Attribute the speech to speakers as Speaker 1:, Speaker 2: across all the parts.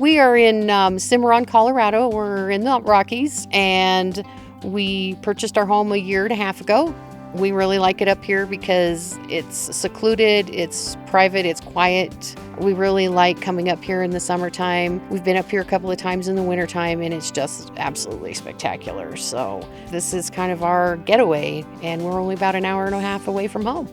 Speaker 1: We are in Cimarron, Colorado. We're in the Rockies, and we purchased our home a year and a half ago. We really like it up here because it's secluded, it's private, it's quiet. We really like coming up here in the summertime. We've been up here a couple of times in the wintertime, and it's just absolutely spectacular. So this is kind of our getaway, and we're only about an hour and a half away from home.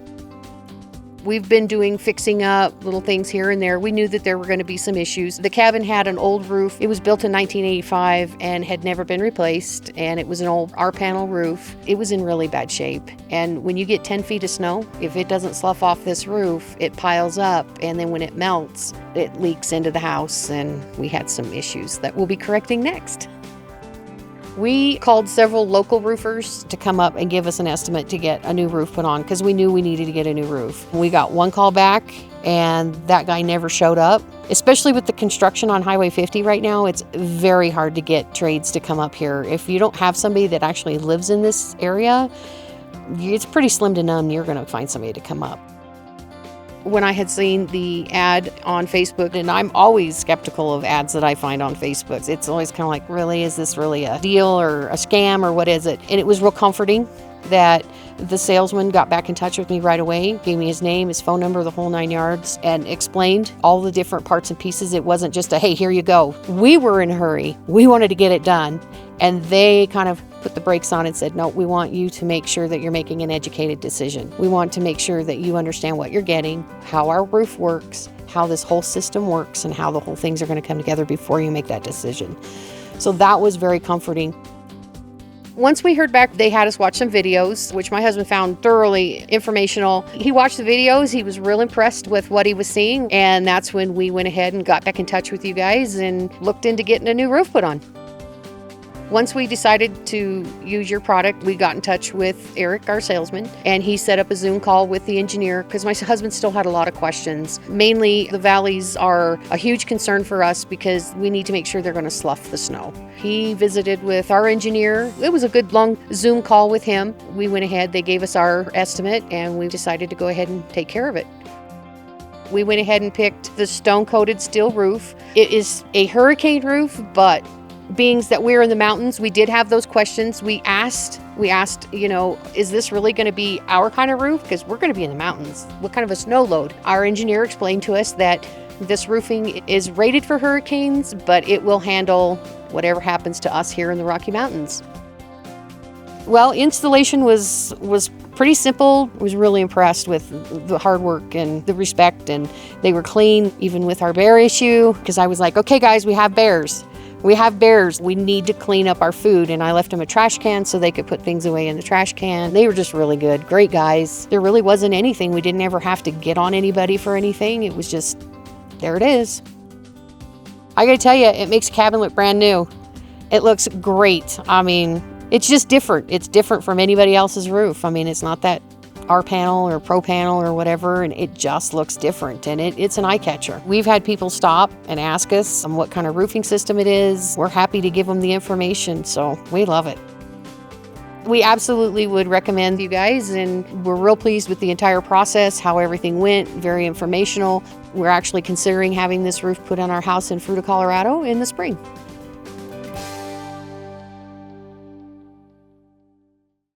Speaker 1: We've been doing fixing up little things here and there. We knew that there were going to be some issues. The cabin had an old roof. It was built in 1985 and had never been replaced, and it was an old R-panel roof. It was in really bad shape. And when you get 10 feet of snow, if it doesn't slough off this roof, it piles up, and then when it melts, it leaks into the house, and we had some issues that we'll be correcting next. We called several local roofers to come up and give us an estimate to get a new roof put on because we knew we needed to get a new roof. We got one call back, and that guy never showed up. Especially with the construction on Highway 50 right now, it's very hard to get trades to come up here. If you don't have somebody that actually lives in this area, it's pretty slim to none you're going to find somebody to come up. When I had seen the ad on Facebook, and I'm always skeptical of ads that I find on Facebook. It's always kind of like, really, is this really a deal or a scam or what is it? And it was real comforting that the salesman got back in touch with me right away, gave me his name, his phone number, the whole 9 yards, and explained all the different parts and pieces. It wasn't just a, hey, here you go. We were in a hurry. We wanted to get it done. And they kind of put the brakes on and said, no, we want you to make sure that you're making an educated decision. We want to make sure that you understand what you're getting, how our roof works, how this whole system works, and how the whole things are going to come together before you make that decision. So that was very comforting. Once we heard back, they had us watch some videos, which my husband found thoroughly informational. He watched the videos. He was real impressed with what he was seeing. And that's when we went ahead and got back in touch with you guys and looked into getting a new roof put on. Once we decided to use your product, we got in touch with Eric, our salesman, and he set up a Zoom call with the engineer because my husband still had a lot of questions. Mainly, the valleys are a huge concern for us because we need to make sure they're going to slough the snow. He visited with our engineer. It was a good long Zoom call with him. We went ahead, they gave us our estimate, and we decided to go ahead and take care of it. We went ahead and picked the stone-coated steel roof. It is a hurricane roof, but being that we're in the mountains, we did have those questions. We asked, is this really going to be our kind of roof? Because we're going to be in the mountains. What kind of a snow load? Our engineer explained to us that this roofing is rated for hurricanes, but it will handle whatever happens to us here in the Rocky Mountains. Well, installation was pretty simple. I was really impressed with the hard work and the respect, and they were clean, even with our bear issue, because I was like, okay, guys, we have bears. We have bears. We need to clean up our food. And I left them a trash can so they could put things away in the trash can. They were just really good. Great guys. There really wasn't anything. We didn't ever have to get on anybody for anything. It was just, there it is. I gotta tell you, it makes a cabin look brand new. It looks great. I mean, it's just different. It's different from anybody else's roof. I mean, it's not that R-panel or Pro panel or whatever, and it just looks different, and it's an eye catcher. We've had people stop and ask us what kind of roofing system it is. We're happy to give them the information, so we love it. We absolutely would recommend you guys, and we're real pleased with the entire process, how everything went, very informational. We're actually considering having this roof put on our house in Fruita, Colorado in the spring.